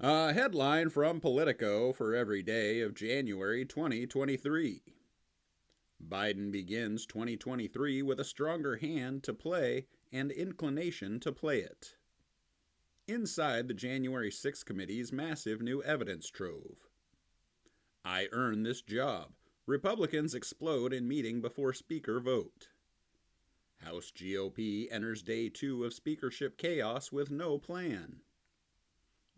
A headline from Politico for every day of January 2023. Biden begins 2023 with a stronger hand to play and inclination to play it. Inside the January 6th committee's massive new evidence trove. I earned this job. Republicans explode in meeting before Speaker vote. House GOP enters day 2 of speakership chaos with no plan.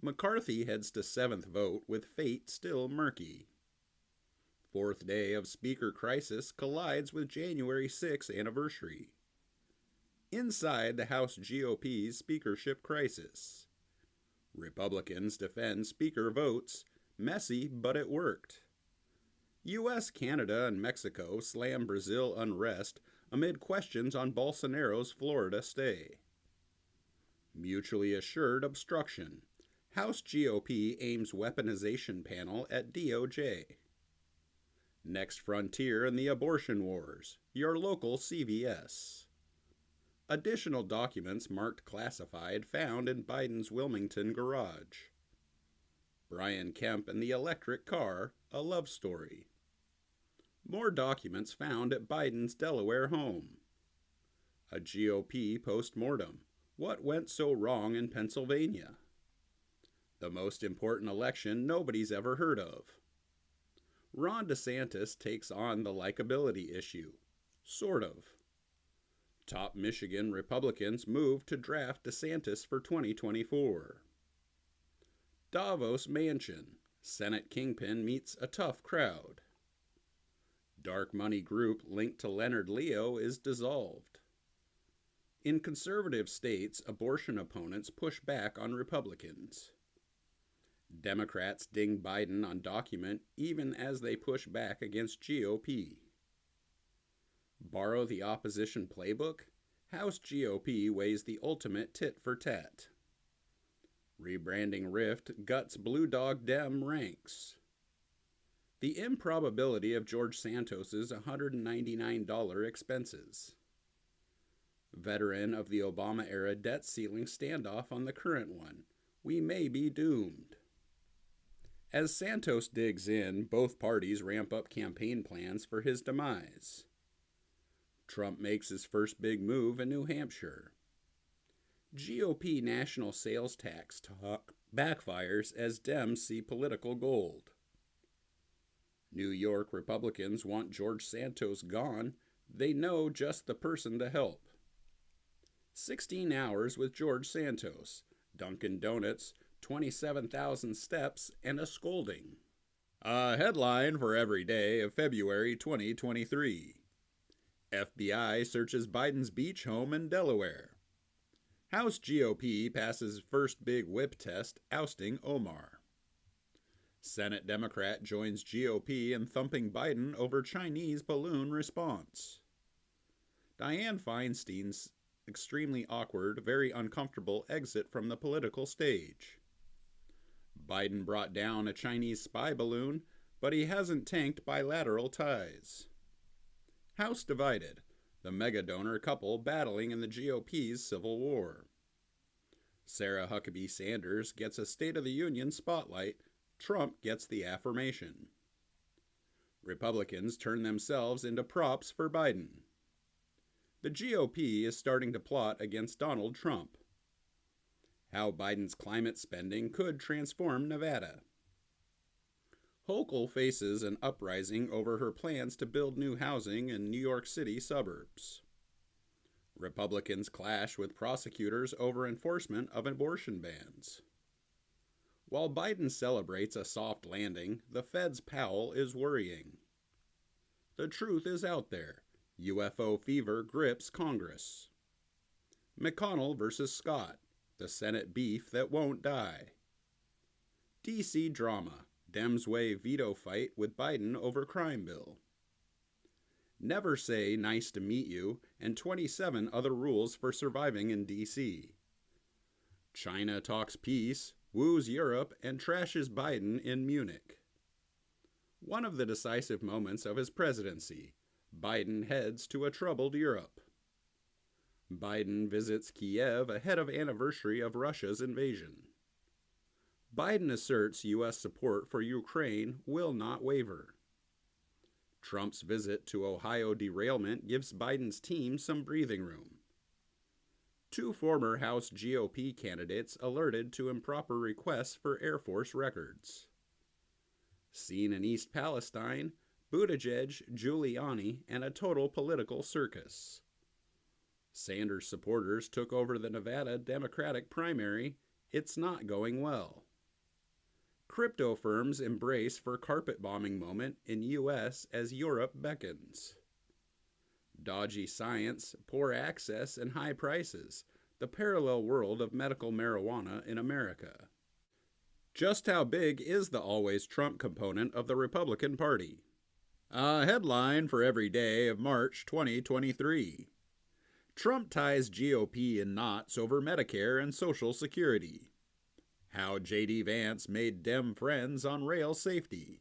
McCarthy heads to 7th vote with fate still murky. 4th day of Speaker crisis collides with January 6th anniversary. Inside the House GOP's speakership crisis. Republicans defend Speaker votes, messy but it worked. U.S., Canada, and Mexico slam Brazil unrest amid questions on Bolsonaro's Florida stay. Mutually assured obstruction. House GOP aims weaponization panel at DOJ. Next frontier in the abortion wars, your local CVS. Additional documents marked classified found in Biden's Wilmington garage. Brian Kemp and the electric car, a love story. More documents found at Biden's Delaware home. A GOP post-mortem. What went so wrong in Pennsylvania? The most important election nobody's ever heard of. Ron DeSantis takes on the likability issue. Sort of. Top Michigan Republicans move to draft DeSantis for 2024. Davos Mansion. Senate kingpin meets a tough crowd. Dark money group linked to Leonard Leo is dissolved. In conservative states, abortion opponents push back on Republicans. Democrats ding Biden on document even as they push back against GOP. Borrow the opposition playbook? House GOP weighs the ultimate tit for tat. Rebranding rift guts Blue Dog Dem ranks. The improbability of George Santos's $199 expenses. Veteran of the Obama-era debt ceiling standoff on the current one. We may be doomed. As Santos digs in, both parties ramp up campaign plans for his demise. Trump makes his first big move in New Hampshire. GOP national sales tax talk backfires as Dems see political gold. New York Republicans want George Santos gone. They know just the person to help. 16 hours with George Santos. Dunkin' Donuts, 27,000 steps, and a scolding. A headline for every day of February 2023. FBI searches Biden's beach home in Delaware. House GOP passes first big whip test, ousting Omar. Senate Democrat joins GOP in thumping Biden over Chinese balloon response. Dianne Feinstein's extremely awkward, very uncomfortable exit from the political stage. Biden brought down a Chinese spy balloon, but he hasn't tanked bilateral ties. House divided, the mega-donor couple battling in the GOP's civil war. Sarah Huckabee Sanders gets a State of the Union spotlight. Trump gets the affirmation. Republicans turn themselves into props for Biden. The GOP is starting to plot against Donald Trump. How Biden's climate spending could transform Nevada. Hochul faces an uprising over her plans to build new housing in New York City suburbs. Republicans clash with prosecutors over enforcement of abortion bans. While Biden celebrates a soft landing, the Fed's Powell is worrying. The truth is out there. UFO fever grips Congress. McConnell versus Scott, the Senate beef that won't die. D.C. drama, Dems weigh veto fight with Biden over crime bill. Never say nice to meet you and 27 other rules for surviving in D.C. China talks peace, woos Europe, and trashes Biden in Munich. One of the decisive moments of his presidency, Biden heads to a troubled Europe. Biden visits Kiev ahead of anniversary of Russia's invasion. Biden asserts U.S. support for Ukraine will not waver. Trump's visit to Ohio derailment gives Biden's team some breathing room. Two former House GOP candidates alerted to improper requests for Air Force records. Seen in East Palestine, Buttigieg, Giuliani, and a total political circus. Sanders supporters took over the Nevada Democratic primary. It's not going well. Crypto firms embrace for carpet bombing moment in U.S. as Europe beckons. Dodgy science, poor access, and high prices. The parallel world of medical marijuana in America. Just how big is the always Trump component of the Republican Party? A headline for every day of March 2023. Trump ties GOP in knots over Medicare and Social Security. How J.D. Vance made Dem friends on rail safety.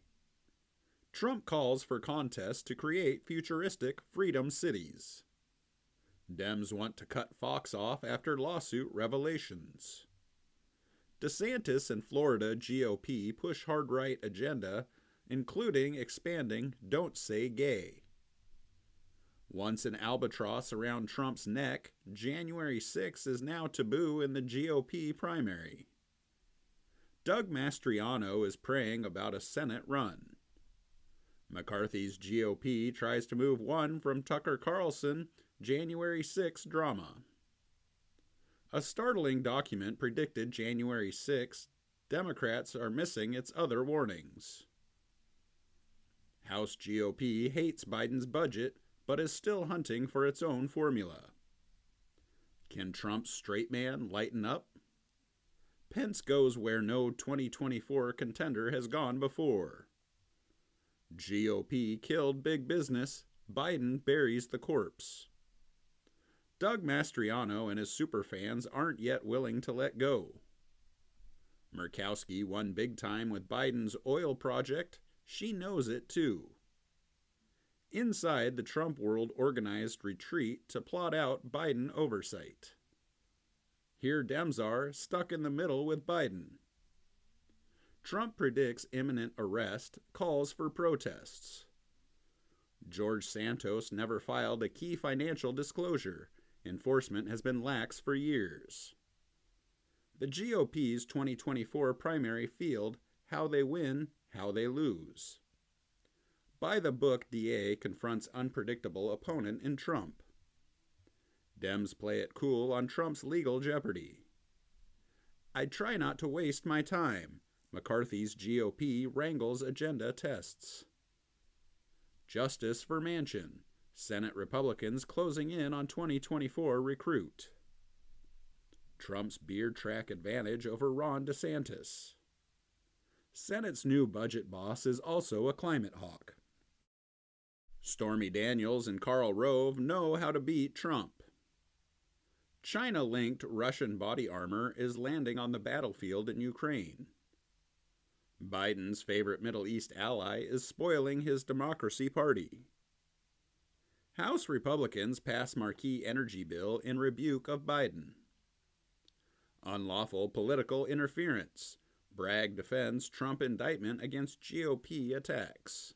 Trump calls for contests to create futuristic freedom cities. Dems want to cut Fox off after lawsuit revelations. DeSantis and Florida GOP push hard-right agenda, including expanding Don't Say Gay. Once an albatross around Trump's neck, January 6 is now taboo in the GOP primary. Doug Mastriano is praying about a Senate run. McCarthy's GOP tries to move one from Tucker Carlson, January 6 drama. A startling document predicted January 6. Democrats are missing its other warnings. House GOP hates Biden's budget, but is still hunting for its own formula. Can Trump's straight man lighten up? Pence goes where no 2024 contender has gone before. GOP killed big business. Biden buries the corpse. Doug Mastriano and his superfans aren't yet willing to let go. Murkowski won big time with Biden's oil project. She knows it too. Inside the Trump world organized retreat to plot out Biden oversight. Here Dems are, stuck in the middle with Biden. Trump predicts imminent arrest, calls for protests. George Santos never filed a key financial disclosure. Enforcement has been lax for years. The GOP's 2024 primary field, how they win, how they lose. By the book DA confronts unpredictable opponent in Trump. Dems play it cool on Trump's legal jeopardy. I try not to waste my time. McCarthy's GOP wrangles agenda tests. Justice for Manchin. Senate Republicans closing in on 2024 recruit. Trump's beard track advantage over Ron DeSantis. Senate's new budget boss is also a climate hawk. Stormy Daniels and Karl Rove know how to beat Trump. China-linked Russian body armor is landing on the battlefield in Ukraine. Biden's favorite Middle East ally is spoiling his Democracy Party. House Republicans pass marquee energy bill in rebuke of Biden. Unlawful political interference. Bragg defends Trump indictment against GOP attacks.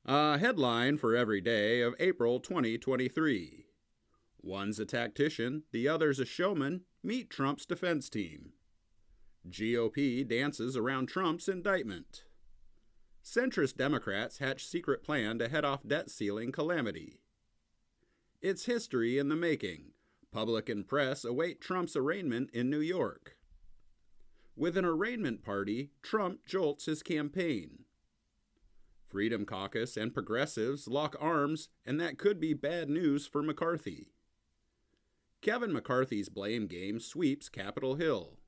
A headline for every day of April 2023. One's a tactician, the other's a showman. Meet Trump's defense team. GOP dances around Trump's indictment. Centrist Democrats hatch secret plan to head off debt ceiling calamity. It's history in the making. Public and press await Trump's arraignment in New York. With an arraignment party, Trump jolts his campaign. Freedom Caucus and progressives lock arms, and that could be bad news for McCarthy. Kevin McCarthy's blame game sweeps Capitol Hill.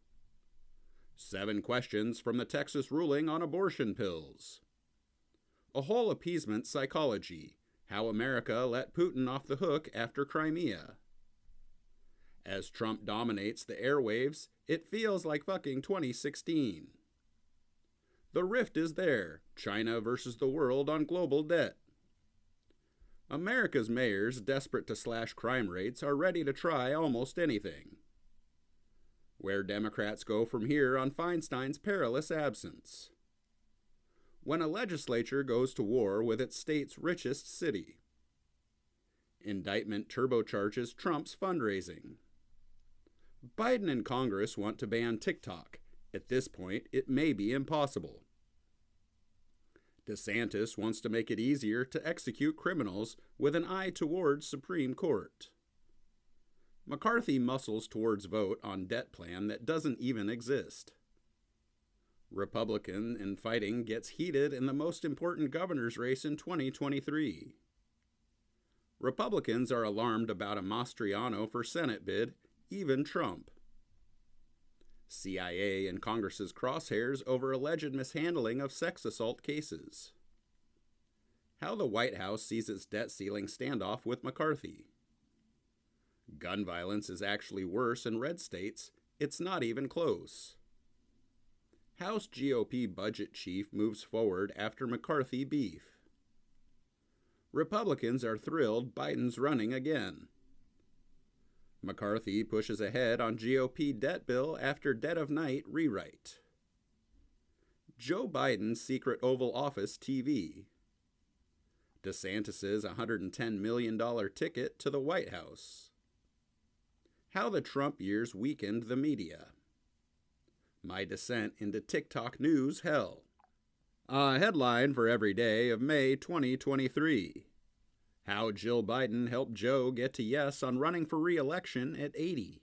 7 questions from the Texas ruling on abortion pills. A whole appeasement psychology. How America let Putin off the hook after Crimea. As Trump dominates the airwaves, it feels like fucking 2016. The rift is there. China versus the world on global debt. America's mayors, desperate to slash crime rates, are ready to try almost anything. Where Democrats go from here on Feinstein's perilous absence. When a legislature goes to war with its state's richest city. Indictment turbocharges Trump's fundraising. Biden and Congress want to ban TikTok. At this point, it may be impossible. DeSantis wants to make it easier to execute criminals with an eye towards Supreme Court. McCarthy muscles towards vote on debt plan that doesn't even exist. Republican infighting gets heated in the most important governor's race in 2023. Republicans are alarmed about a Mastriano for Senate bid, even Trump. CIA in Congress's crosshairs over alleged mishandling of sex assault cases. How the White House sees its debt ceiling standoff with McCarthy. Gun violence is actually worse in red states. It's not even close. House GOP budget chief moves forward after McCarthy beef. Republicans are thrilled Biden's running again. McCarthy pushes ahead on GOP debt bill after dead of night rewrite. Joe Biden's secret Oval Office TV. DeSantis' $110 million ticket to the White House. How the Trump years weakened the media. My descent into TikTok news hell. A headline for every day of May 2023. How Jill Biden helped Joe get to yes on running for re-election at 80.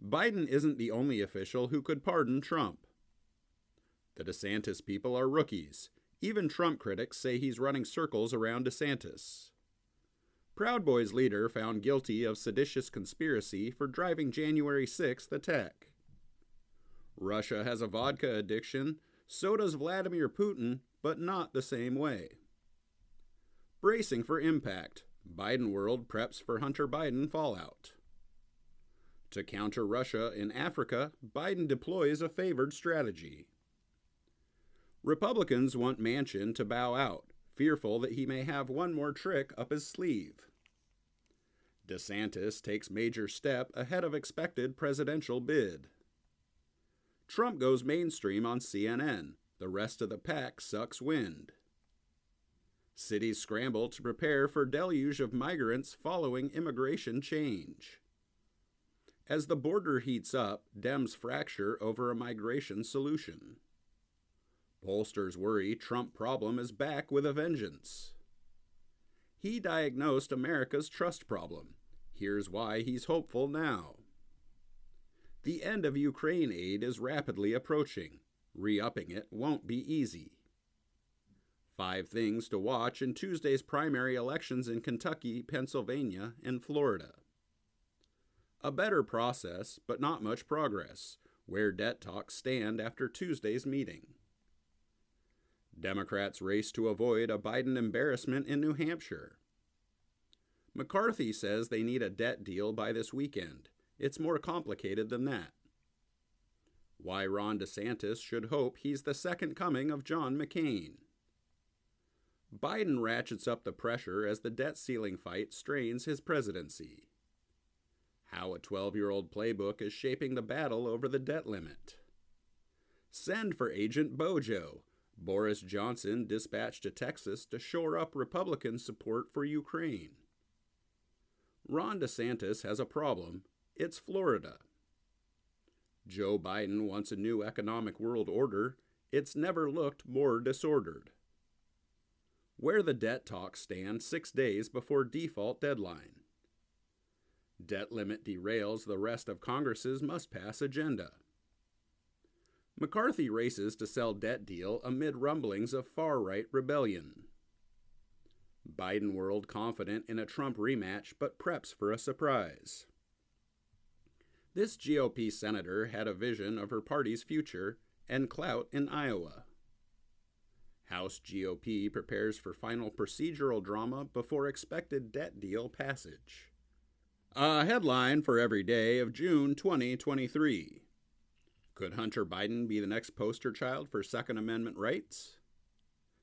Biden isn't the only official who could pardon Trump. The DeSantis people are rookies. Even Trump critics say he's running circles around DeSantis. Proud Boys leader found guilty of seditious conspiracy for driving January 6th attack. Russia has a vodka addiction, so does Vladimir Putin, but not the same way. Bracing for impact, Biden world preps for Hunter Biden fallout. To counter Russia in Africa, Biden deploys a favored strategy. Republicans want Manchin to bow out, fearful that he may have one more trick up his sleeve. DeSantis takes major step ahead of expected presidential bid. Trump goes mainstream on CNN. The rest of the pack sucks wind. Cities scramble to prepare for deluge of migrants following immigration change. As the border heats up, Dems fracture over a migration solution. Pollsters worry Trump problem is back with a vengeance. He diagnosed America's trust problem. Here's why he's hopeful now. The end of Ukraine aid is rapidly approaching. Re-upping it won't be easy. 5 things to watch in Tuesday's primary elections in Kentucky, Pennsylvania, and Florida. A better process, but not much progress. Where debt talks stand after Tuesday's meeting. Democrats race to avoid a Biden embarrassment in New Hampshire. McCarthy says they need a debt deal by this weekend. It's more complicated than that. Why Ron DeSantis should hope he's the second coming of John McCain. Biden ratchets up the pressure as the debt ceiling fight strains his presidency. How a 12-year-old playbook is shaping the battle over the debt limit. Send for Agent Bojo. Boris Johnson dispatched to Texas to shore up Republican support for Ukraine. Ron DeSantis has a problem. It's Florida. Joe Biden wants a new economic world order. It's never looked more disordered. Where the debt talks stand 6 days before default deadline. Debt limit derails the rest of Congress's must-pass agenda. McCarthy races to sell debt deal amid rumblings of far-right rebellion. Biden world confident in a Trump rematch but preps for a surprise. This GOP senator had a vision of her party's future and clout in Iowa. House GOP prepares for final procedural drama before expected debt deal passage. A headline for every day of June 2023. Could Hunter Biden be the next poster child for Second Amendment rights?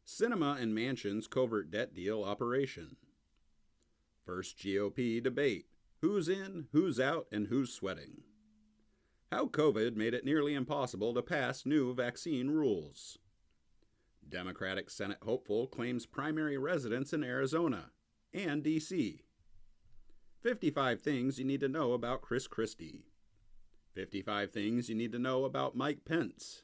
Sinema and Manchin's covert debt deal operation. First GOP debate. Who's in, who's out, and who's sweating? How COVID made it nearly impossible to pass new vaccine rules. Democratic Senate hopeful claims primary residence in Arizona and D.C. 55 things you need to know about Chris Christie. 55 things you need to know about Mike Pence.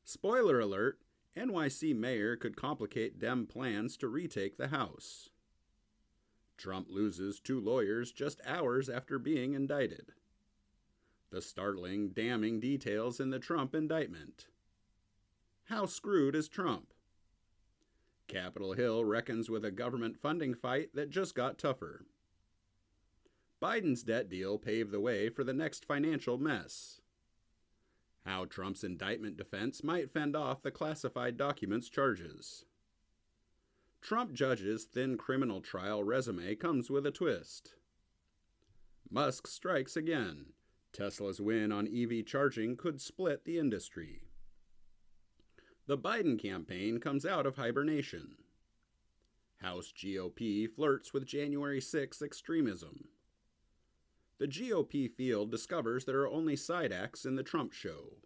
Spoiler alert, NYC mayor could complicate Dem plans to retake the House. Trump loses 2 lawyers just hours after being indicted. The startling, damning details in the Trump indictment. How screwed is Trump? Capitol Hill reckons with a government funding fight that just got tougher. Biden's debt deal paved the way for the next financial mess. How Trump's indictment defense might fend off the classified documents charges. Trump judge's thin criminal trial resume comes with a twist. Musk strikes again. Tesla's win on EV charging could split the industry. The Biden campaign comes out of hibernation. House GOP flirts with January 6 extremism. The GOP field discovers there are only side acts in the Trump show.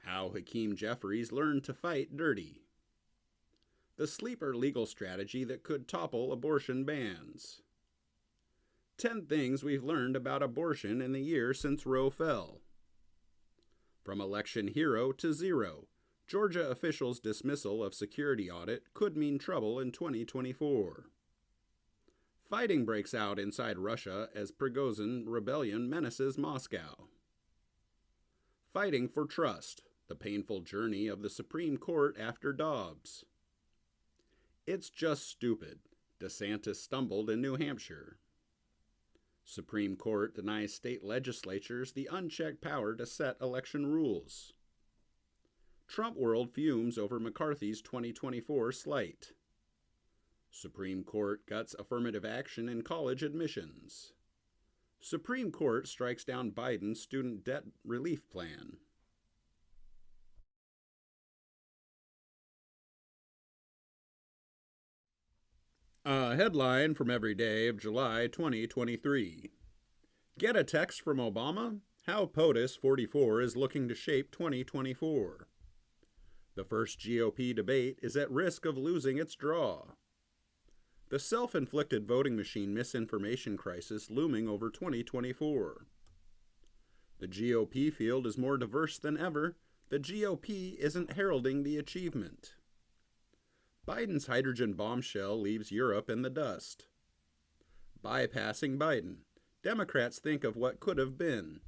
How Hakeem Jeffries learned to fight dirty. The sleeper legal strategy that could topple abortion bans. 10 things we've learned about abortion in the year since Roe fell. From election hero to zero, Georgia officials' dismissal of security audit could mean trouble in 2024. Fighting breaks out inside Russia as Prigozhin rebellion menaces Moscow. Fighting for trust, the painful journey of the Supreme Court after Dobbs. It's just stupid. DeSantis stumbled in New Hampshire. Supreme Court denies state legislatures the unchecked power to set election rules. Trump world fumes over McCarthy's 2024 slight. Supreme Court guts affirmative action in college admissions. Supreme Court strikes down Biden's student debt relief plan. A headline from every day of July 2023. Get a text from Obama? How POTUS 44 is looking to shape 2024. The first GOP debate is at risk of losing its draw. The self-inflicted voting machine misinformation crisis looming over 2024. The GOP field is more diverse than ever. The GOP isn't heralding the achievement. Biden's hydrogen bombshell leaves Europe in the dust. Bypassing Biden. Democrats think of what could have been.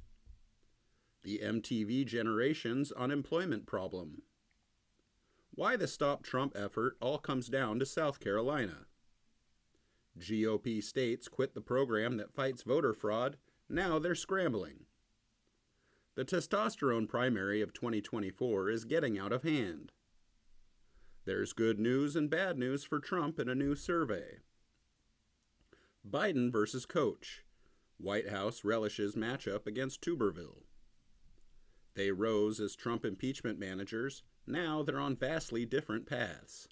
The MTV generation's unemployment problem. Why the Stop Trump effort all comes down to South Carolina. GOP states quit the program that fights voter fraud. Now they're scrambling. The testosterone primary of 2024 is getting out of hand. There's good news and bad news for Trump in a new survey. Biden versus Coach. White House relishes matchup against Tuberville. They rose as Trump impeachment managers. Now they're on vastly different paths.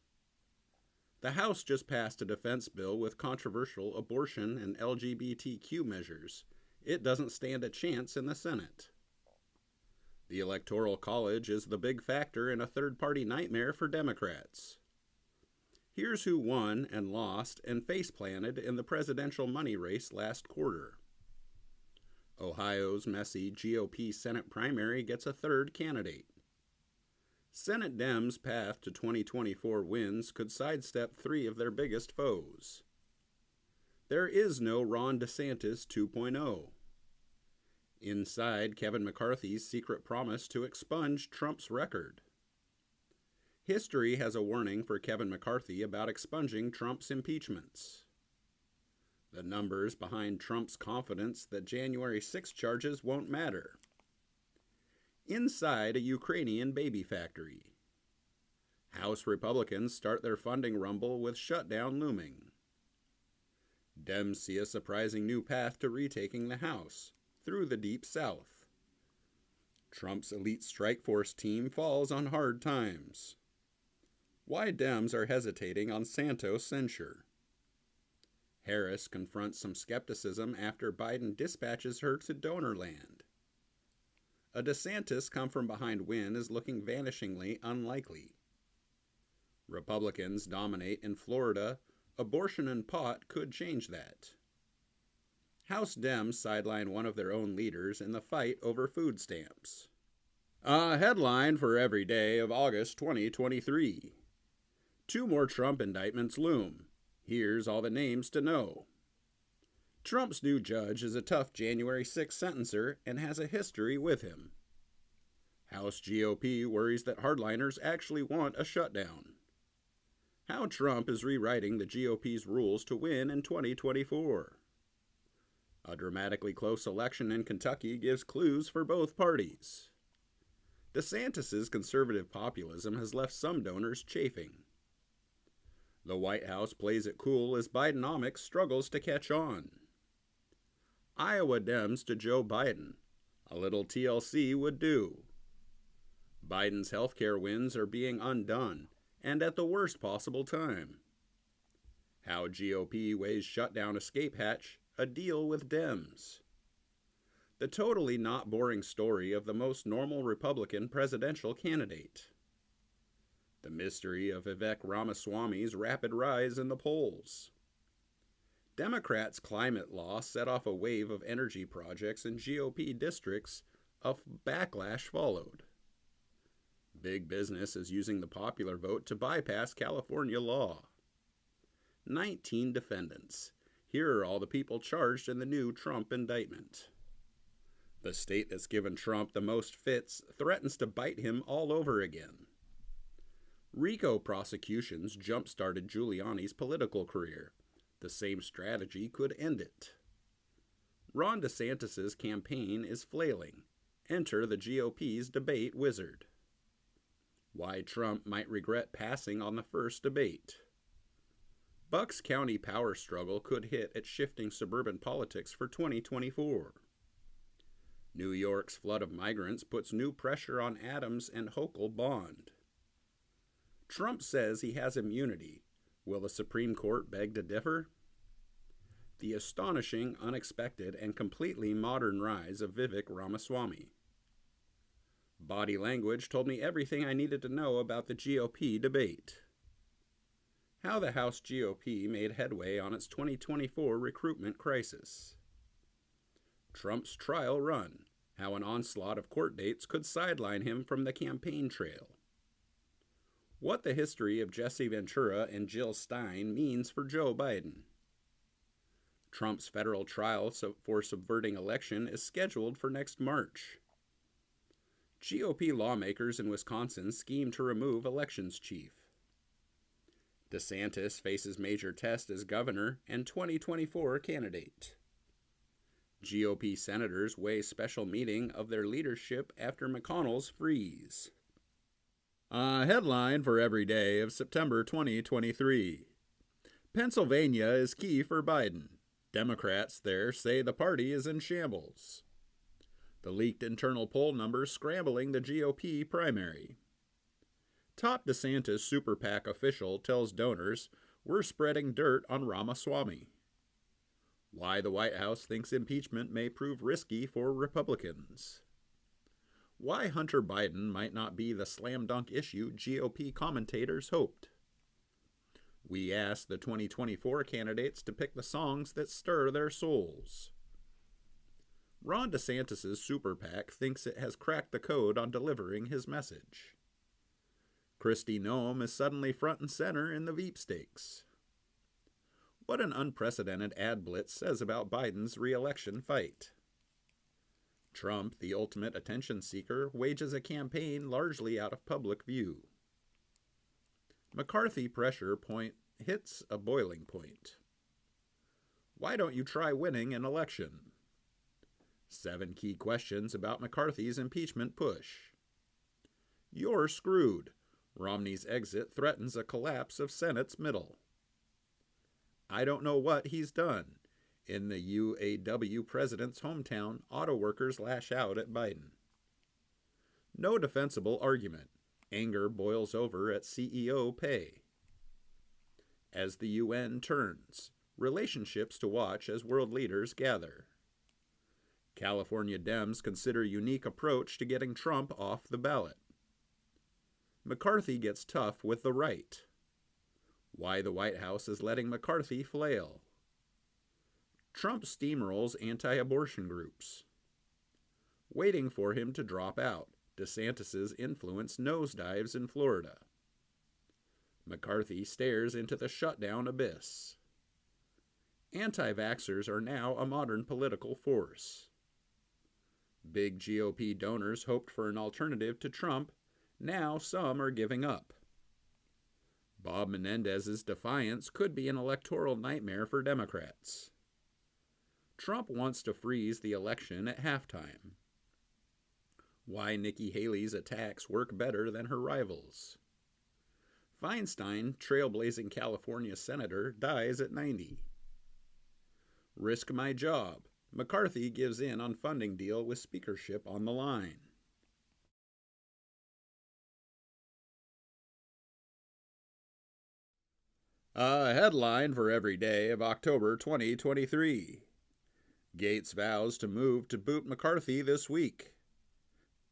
The House just passed a defense bill with controversial abortion and LGBTQ measures. It doesn't stand a chance in the Senate. The Electoral College is the big factor in a third-party nightmare for Democrats. Here's who won and lost and face-planted in the presidential money race last quarter. Ohio's messy GOP Senate primary gets a third candidate. Senate Dems' path to 2024 wins could sidestep 3 of their biggest foes. There is no Ron DeSantis 2.0. Inside Kevin McCarthy's secret promise to expunge Trump's record. History has a warning for Kevin McCarthy about expunging Trump's impeachments. The numbers behind Trump's confidence that January 6 charges won't matter. Inside a Ukrainian baby factory. House Republicans start their funding rumble with shutdown looming. Dems see a surprising new path to retaking the House, through the Deep South. Trump's elite strike force team falls on hard times. Why Dems are hesitating on Santos censure. Harris confronts some skepticism after Biden dispatches her to donor land. A DeSantis come-from-behind win is looking vanishingly unlikely. Republicans dominate in Florida. Abortion and pot could change that. House Dems sideline one of their own leaders in the fight over food stamps. A headline for every day of August 2023. 2 more Trump indictments loom. Here's all the names to know. Trump's new judge is a tough January 6 sentencer and has a history with him. House GOP worries that hardliners actually want a shutdown. How Trump is rewriting the GOP's rules to win in 2024. A dramatically close election in Kentucky gives clues for both parties. DeSantis' conservative populism has left some donors chafing. The White House plays it cool as Bidenomics struggles to catch on. Iowa Dems to Joe Biden. A little TLC would do. Biden's healthcare wins are being undone, and at the worst possible time. How GOP weighs shutdown escape hatch, a deal with Dems. The totally not boring story of the most normal Republican presidential candidate. The mystery of Vivek Ramaswamy's rapid rise in the polls. Democrats' climate law set off a wave of energy projects in GOP districts. A backlash followed. Big business is using the popular vote to bypass California law. 19 defendants. Here are all the people charged in the new Trump indictment. The state that's given Trump the most fits threatens to bite him all over again. RICO prosecutions jump-started Giuliani's political career. The same strategy could end it. Ron DeSantis' campaign is flailing. Enter the GOP's debate wizard. Why Trump might regret passing on the first debate. Bucks County power struggle could hit at shifting suburban politics for 2024. New York's flood of migrants puts new pressure on Adams and Hochul bond. Trump says he has immunity. Will the Supreme Court beg to differ? The astonishing, unexpected, and completely modern rise of Vivek Ramaswamy. Body language told me everything I needed to know about the GOP debate. How the House GOP made headway on its 2024 recruitment crisis. Trump's trial run. How an onslaught of court dates could sideline him from the campaign trail. What the history of Jesse Ventura and Jill Stein means for Joe Biden. Trump's federal trial for subverting election is scheduled for next March. GOP lawmakers in Wisconsin scheme to remove elections chief. DeSantis faces major test as governor and 2024 candidate. GOP senators weigh special meeting of their leadership after McConnell's freeze. A headline for every day of September 2023. Pennsylvania is key for Biden. Democrats there say the party is in shambles. The leaked internal poll numbers scrambling the GOP primary. Top DeSantis super PAC official tells donors we're spreading dirt on Ramaswamy. Why the White House thinks impeachment may prove risky for Republicans. Why Hunter Biden might not be the slam dunk issue GOP commentators hoped. We asked the 2024 candidates to pick the songs that stir their souls. Ron DeSantis' super PAC thinks it has cracked the code on delivering his message. Kristi Noem is suddenly front and center in the Veep stakes. What an unprecedented ad blitz says about Biden's re-election fight. Trump, the ultimate attention seeker, wages a campaign largely out of public view. McCarthy pressure point hits a boiling point. Why don't you try winning an election? 7 key questions about McCarthy's impeachment push. You're screwed. Romney's exit threatens a collapse of Senate's middle. I don't know what he's done. In the UAW president's hometown, auto workers lash out at Biden. No defensible argument. Anger boils over at CEO pay. As the UN turns, relationships to watch as world leaders gather. California Dems consider unique approach to getting Trump off the ballot. McCarthy gets tough with the right. Why the White House is letting McCarthy flail. Trump steamrolls anti-abortion groups. Waiting for him to drop out, DeSantis' influence nosedives in Florida. McCarthy stares into the shutdown abyss. Anti-vaxxers are now a modern political force. Big GOP donors hoped for an alternative to Trump. Now some are giving up. Bob Menendez's defiance could be an electoral nightmare for Democrats. Trump wants to freeze the election at halftime. Why Nikki Haley's attacks work better than her rivals. Feinstein, trailblazing California senator, dies at 90. Risk my job. McCarthy gives in on funding deal with speakership on the line. A headline for every day of October 2023. Gates vows to move to boot McCarthy this week.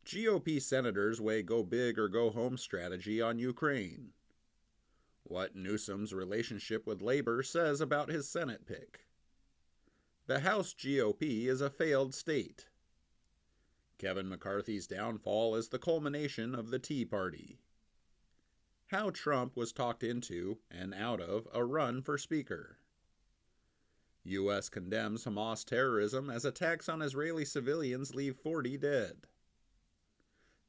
GOP senators weigh go big or go home strategy on Ukraine. What Newsom's relationship with Labor says about his Senate pick. The House GOP is a failed state. Kevin McCarthy's downfall is the culmination of the Tea Party. How Trump was talked into and out of a run for Speaker. U.S. condemns Hamas terrorism as attacks on Israeli civilians leave 40 dead.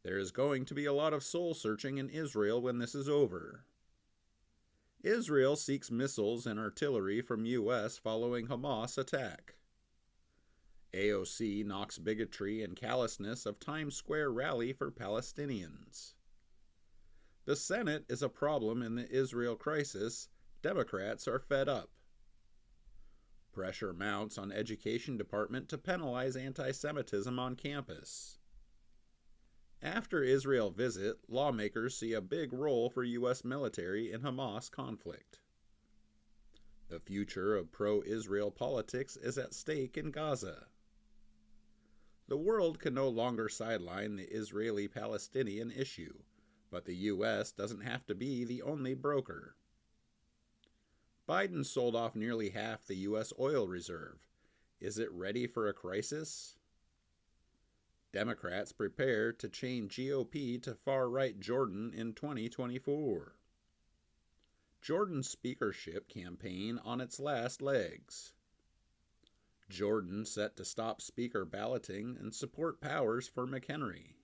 There is going to be a lot of soul-searching in Israel when this is over. Israel seeks missiles and artillery from U.S. following Hamas attack. AOC knocks bigotry and callousness of Times Square rally for Palestinians. The Senate is a problem in the Israel crisis. Democrats are fed up. Pressure mounts on Education Department to penalize anti-Semitism on campus. After Israel visit, lawmakers see a big role for U.S. military in Hamas conflict. The future of pro-Israel politics is at stake in Gaza. The world can no longer sideline the Israeli-Palestinian issue, but the U.S. doesn't have to be the only broker. Biden sold off nearly half the U.S. oil reserve. Is it ready for a crisis? Democrats prepare to chain GOP to far-right Jordan in 2024. Jordan's speakership campaign on its last legs. Jordan set to stop speaker balloting and support powers for McHenry.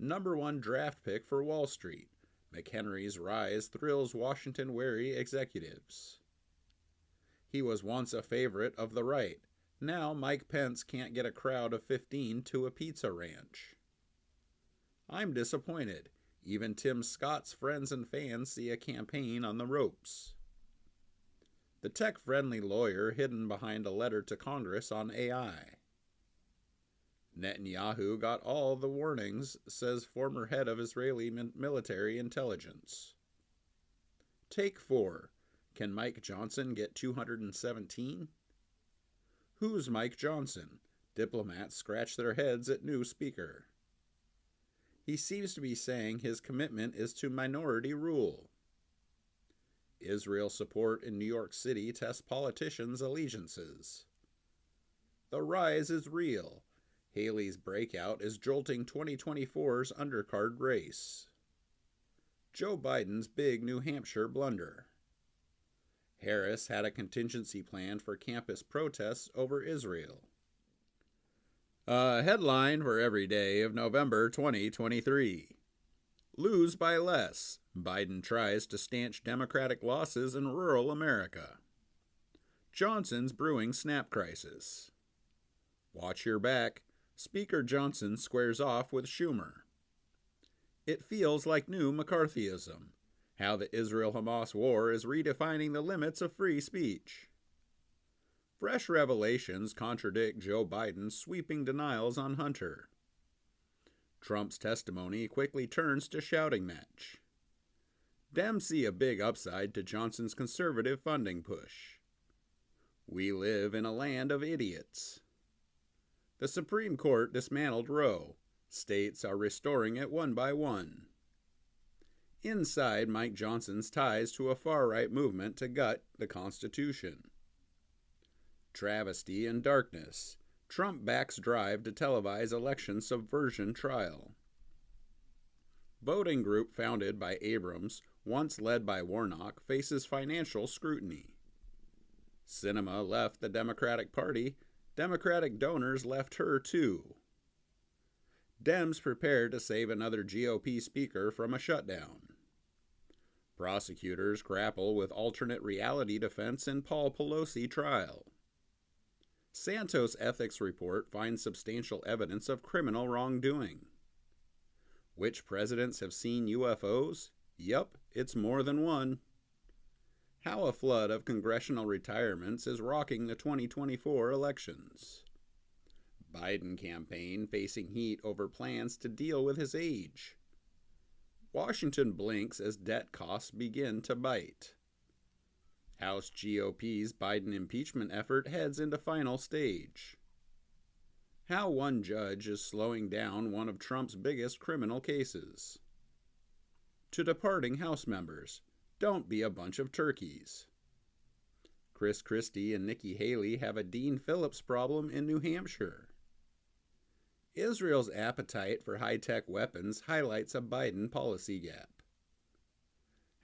#1 draft pick for Wall Street. McHenry's rise thrills Washington-wary executives. He was once a favorite of the right. Now Mike Pence can't get a crowd of 15 to a pizza ranch. I'm disappointed. Even Tim Scott's friends and fans see a campaign on the ropes. The tech-friendly lawyer hidden behind a letter to Congress on AI. Netanyahu got all the warnings, says former head of Israeli military intelligence. Take 4. Can Mike Johnson get 217? Who's Mike Johnson? Diplomats scratch their heads at new speaker. He seems to be saying his commitment is to minority rule. Israel support in New York City tests politicians' allegiances. The rise is real. Haley's breakout is jolting 2024's undercard race. Joe Biden's big New Hampshire blunder. Harris had a contingency plan for campus protests over Israel. A headline for every day of November 2023. Lose by less. Biden tries to stanch Democratic losses in rural America. Johnson's brewing snap crisis. Watch your back. Speaker Johnson squares off with Schumer. It feels like new McCarthyism. How the Israel-Hamas war is redefining the limits of free speech. Fresh revelations contradict Joe Biden's sweeping denials on Hunter. Trump's testimony quickly turns to shouting match. Dems see a big upside to Johnson's conservative funding push. We live in a land of idiots. The Supreme Court dismantled Roe. States are restoring it one by one. Inside Mike Johnson's ties to a far-right movement to gut the Constitution. Travesty and darkness. Trump backs drive to televise election subversion trial. Voting group founded by Abrams, once led by Warnock, faces financial scrutiny. Sinema left the Democratic Party. Democratic donors left her too. Dems prepare to save another GOP speaker from a shutdown. Prosecutors grapple with alternate reality defense in Paul Pelosi trial. Santos ethics report finds substantial evidence of criminal wrongdoing. Which presidents have seen UFOs? Yup, it's more than one. How a flood of congressional retirements is rocking the 2024 elections. Biden campaign facing heat over plans to deal with his age. Washington blinks as debt costs begin to bite. House GOP's Biden impeachment effort heads into final stage. How one judge is slowing down one of Trump's biggest criminal cases. To departing House members, don't be a bunch of turkeys. Chris Christie and Nikki Haley have a Dean Phillips problem in New Hampshire. Israel's appetite for high-tech weapons highlights a Biden policy gap.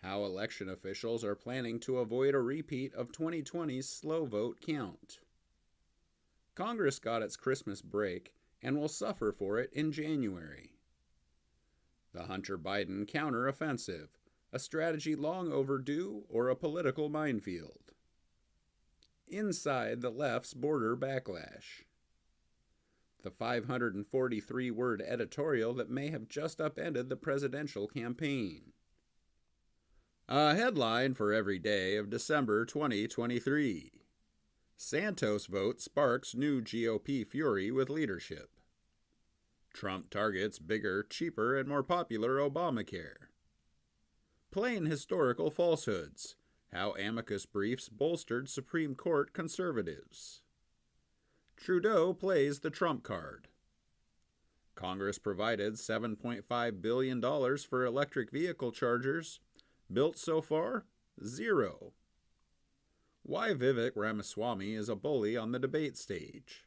How election officials are planning to avoid a repeat of 2020's slow vote count. Congress got its Christmas break and will suffer for it in January. The Hunter Biden counteroffensive, a strategy long overdue or a political minefield. Inside the left's border backlash. The 543-word editorial that may have just upended the presidential campaign. A headline for every day of December 2023. Santos vote sparks new GOP fury with leadership. Trump targets bigger, cheaper, and more popular Obamacare. Plain historical falsehoods. How amicus briefs bolstered Supreme Court conservatives. Trudeau plays the Trump card. Congress provided $7.5 billion for electric vehicle chargers. Built so far? Zero. Why Vivek Ramaswamy is a bully on the debate stage.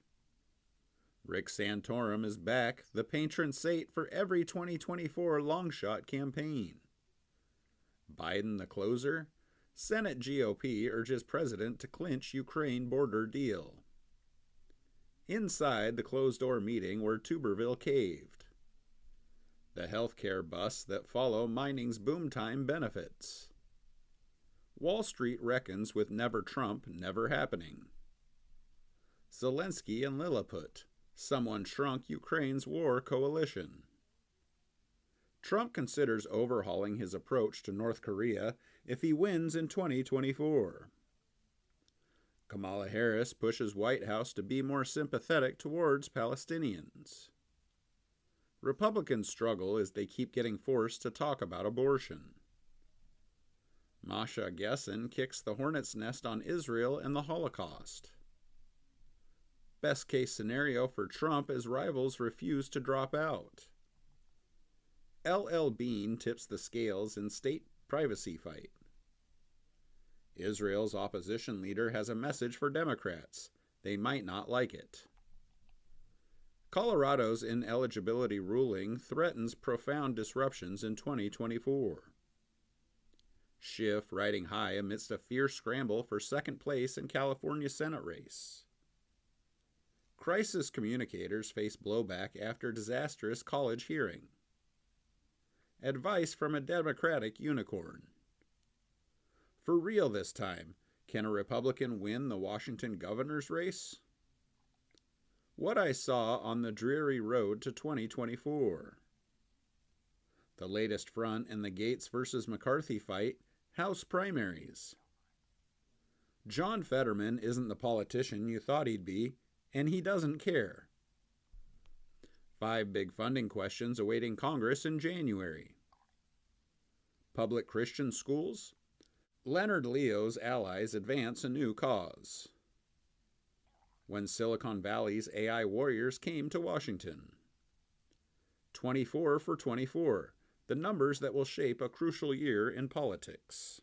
Rick Santorum is back, the patron saint for every 2024 longshot campaign. Biden the closer. Senate GOP urges president to clinch Ukraine border deal. Inside the closed-door meeting where Tuberville caved. The healthcare busts that follow mining's boom time benefits. Wall Street reckons with never Trump never happening. Zelensky and Lilliput. Someone shrunk Ukraine's war coalition. Trump considers overhauling his approach to North Korea if he wins in 2024. Kamala Harris pushes White House to be more sympathetic towards Palestinians. Republicans struggle as they keep getting forced to talk about abortion. Masha Gessen kicks the hornet's nest on Israel and the Holocaust. Best case scenario for Trump as rivals refuse to drop out. LL Bean tips the scales in state privacy fight. Israel's opposition leader has a message for Democrats. They might not like it. Colorado's ineligibility ruling threatens profound disruptions in 2024. Schiff riding high amidst a fierce scramble for second place in California Senate race. Crisis communicators face blowback after disastrous college hearing. Advice from a Democratic unicorn. For real this time, can a Republican win the Washington governor's race? What I saw on the dreary road to 2024. The latest front in the Gates versus McCarthy fight, House primaries. John Fetterman isn't the politician you thought he'd be, and he doesn't care. 5 big funding questions awaiting Congress in January. Public Christian schools? Leonard Leo's allies advance a new cause. when Silicon Valley's AI warriors came to Washington. 24 for 24, the numbers that will shape a crucial year in politics.